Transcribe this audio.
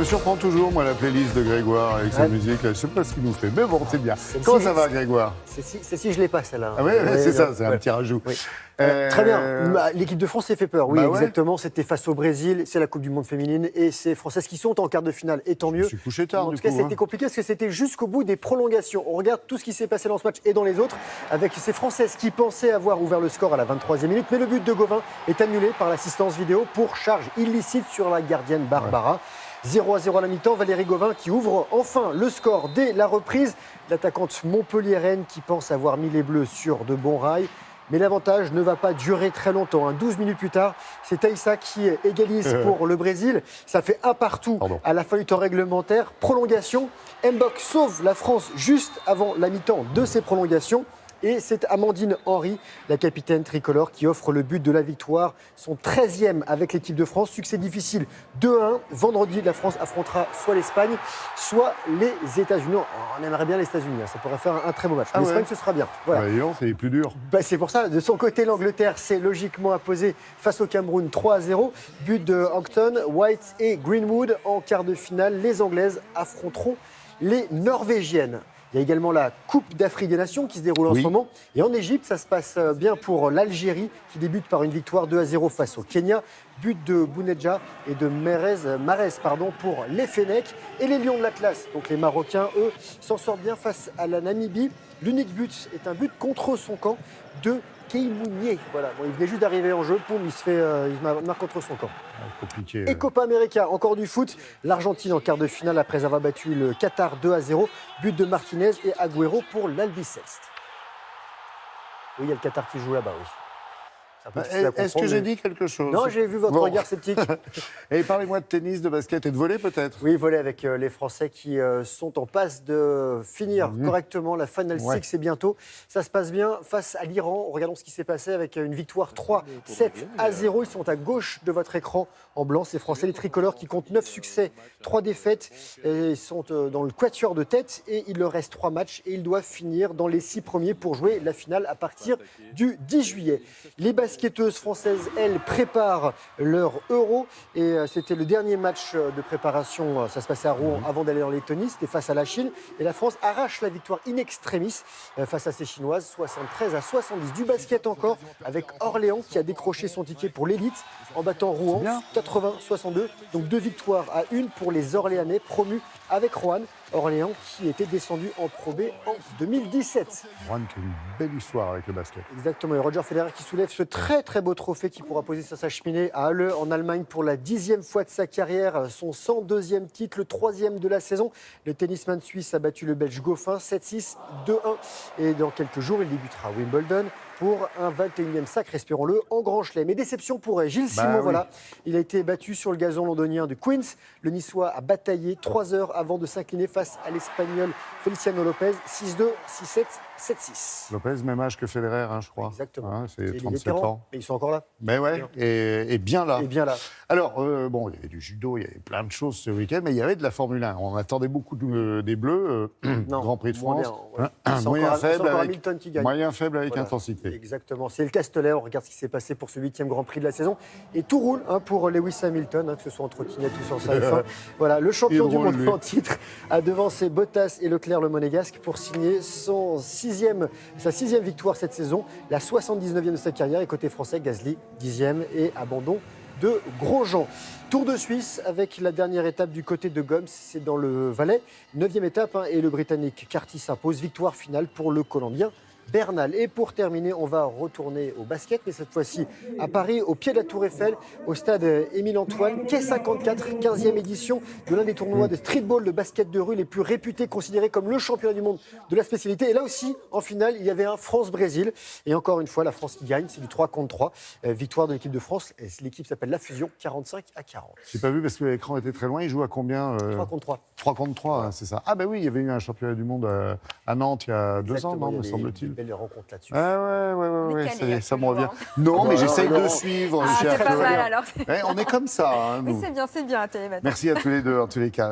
me surprend toujours, moi, la playlist de Grégoire avec sa musique. Là. Je sais pas ce qu'il nous fait, mais bon, c'est bien. Comment ça va, Grégoire? C'est si je l'ai pas, celle-là. Ah oui, c'est ça, c'est un petit rajout. Oui. Très bien. L'équipe de France s'est fait peur. Oui, exactement. C'était face au Brésil. C'est la Coupe du Monde féminine. Et c'est Françaises qui sont en quart de finale. Et tant mieux. Je suis couché tard, en tout cas, c'était compliqué parce que c'était jusqu'au bout des prolongations. On regarde tout ce qui s'est passé dans ce match et dans les autres, avec ces Françaises qui pensaient avoir ouvert le score à la 23e minute. Mais le but de Gauvin est annulé par l'assistance vidéo pour charge illicite sur la gardienne Barbara. 0-0 à la mi-temps, Valérie Gauvin qui ouvre enfin le score dès la reprise. L'attaquante montpelliéraine qui pense avoir mis les Bleus sur de bons rails. Mais l'avantage ne va pas durer très longtemps. 12 minutes plus tard, c'est Taïssa qui égalise pour le Brésil. Ça fait 1-1 à la fin du temps réglementaire. Prolongation. Mbok sauve la France juste avant la mi-temps de ces prolongations. Et c'est Amandine Henry, la capitaine tricolore, qui offre le but de la victoire, son 13e avec l'équipe de France. Succès difficile 2-1. Vendredi, la France affrontera soit l'Espagne, soit les États-Unis. On aimerait bien les États-Unis, ça pourrait faire un très beau match. L'Espagne, ce sera bien. Voilà. C'est les plus dur. C'est pour ça, de son côté, l'Angleterre s'est logiquement imposée face au Cameroun 3-0. But de Hampton, White et Greenwood en quart de finale. Les Anglaises affronteront les Norvégiennes. Il y a également la Coupe d'Afrique des Nations qui se déroule en ce moment. Et en Égypte, ça se passe bien pour l'Algérie qui débute par une victoire 2-0 face au Kenya. But de Bounedjah et de Marez pour les Fennecs. Et les Lions de l'Atlas, donc les Marocains, eux, s'en sortent bien face à la Namibie. L'unique but est un but contre son camp de Keimounié. Voilà. Bon, il venait juste d'arriver en jeu, il marque contre son camp. Compliqué. Et Copa América, encore du foot. L'Argentine en quart de finale après avoir battu le Qatar 2-0. But de Martinez et Agüero pour l'Albiceleste. Oui, il y a le Qatar qui joue là-bas, oui. Est-ce que j'ai dit quelque chose? Non, j'ai vu votre regard sceptique. Et parlez-moi de tennis, de basket et de volley peut-être? Oui, volley avec les Français qui sont en passe de finir correctement la Final Six et bientôt. Ça se passe bien face à l'Iran. Regardons ce qui s'est passé avec une victoire 3-7-0. Ils sont à gauche de votre écran en blanc. Ces Français, les tricolores qui comptent 9 succès, 3 défaites. Ils sont dans le quatuor de tête et il leur reste 3 matchs et ils doivent finir dans les 6 premiers pour jouer la finale à partir du 10 juillet. Les basketteuses françaises, elles, préparent leur Euro. Et c'était le dernier match de préparation. Ça se passait à Rouen avant d'aller dans les Lettonie. C'était face à la Chine. Et la France arrache la victoire in extremis face à ces Chinoises. 73-70. Du basket encore avec Orléans qui a décroché son ticket pour l'élite en battant Rouen 80-62. Donc 2 victoires à 1 pour les Orléanais promus avec Rouen. Orléans qui était descendu en Pro B en 2017. Rouen qui a une belle histoire avec le basket. Exactement. Et Roger Federer qui soulève ce très très beau trophée qui pourra poser sur sa cheminée à Halle en Allemagne pour la 10e fois de sa carrière. Son 102e titre, le 3e de la saison. Le tennisman suisse a battu le Belge Goffin 7-6, 2-1. Et dans quelques jours, il débutera à Wimbledon pour un 21e sacre, espérons-le, en Grand Chelem. Et déception pour Gilles Simon, voilà. Il a été battu sur le gazon londonien de Queens. Le Niçois a bataillé 3 heures avant de s'incliner face à l'Espagnol Feliciano Lopez, 6-2, 6-7, 7-6. Lopez, même âge que Federer, je crois. Exactement. C'est 37 ans. Mais ils sont encore là. Mais ouais, et bien là. Et bien là. Alors, bon, il y avait du judo, il y avait plein de choses ce week-end, mais il y avait de la Formule 1. On attendait beaucoup des Bleus, Grand Prix de France. Moyen faible avec intensité. Exactement. C'est le Castellet. On regarde ce qui s'est passé pour ce 8e Grand Prix de la saison. Et tout roule pour Lewis Hamilton, que ce soit en trottinette ou sur sa F1. Voilà, le champion du monde en titre a devancé Bottas et Leclerc le Monégasque pour signer sa 6e victoire cette saison, la 79e de sa carrière. Et côté français, Gasly, 10e et abandon de Grosjean. Tour de Suisse avec la dernière étape du côté de Goms, c'est dans le Valais. 9e étape et le Britannique Carty s'impose. Victoire finale pour le Colombien Bernal. Et pour terminer, on va retourner au basket, mais cette fois-ci à Paris, au pied de la Tour Eiffel, au stade Émile-Antoine, quai 54, 15e édition de l'un des tournois de streetball, de basket de rue les plus réputés, considérés comme le championnat du monde de la spécialité. Et là aussi, en finale, il y avait un France-Brésil. Et encore une fois, la France qui gagne, c'est du 3 contre 3. Victoire de l'équipe de France. Et l'équipe s'appelle La Fusion, 45-40. J'ai pas vu parce que l'écran était très loin. Il joue à combien 3 contre 3. 3 contre 3, c'est ça. Ah ben oui, il y avait eu un championnat du monde à Nantes il y a 2 ans, non, me semble-t-il. Belle rencontre là-dessus. Ah ouais, ça me revient. Non, mais j'essaye de suivre. C'est pas mal alors. On est comme ça. Oui, c'est bien, Télématin. Merci à tous les deux, en tous les cas.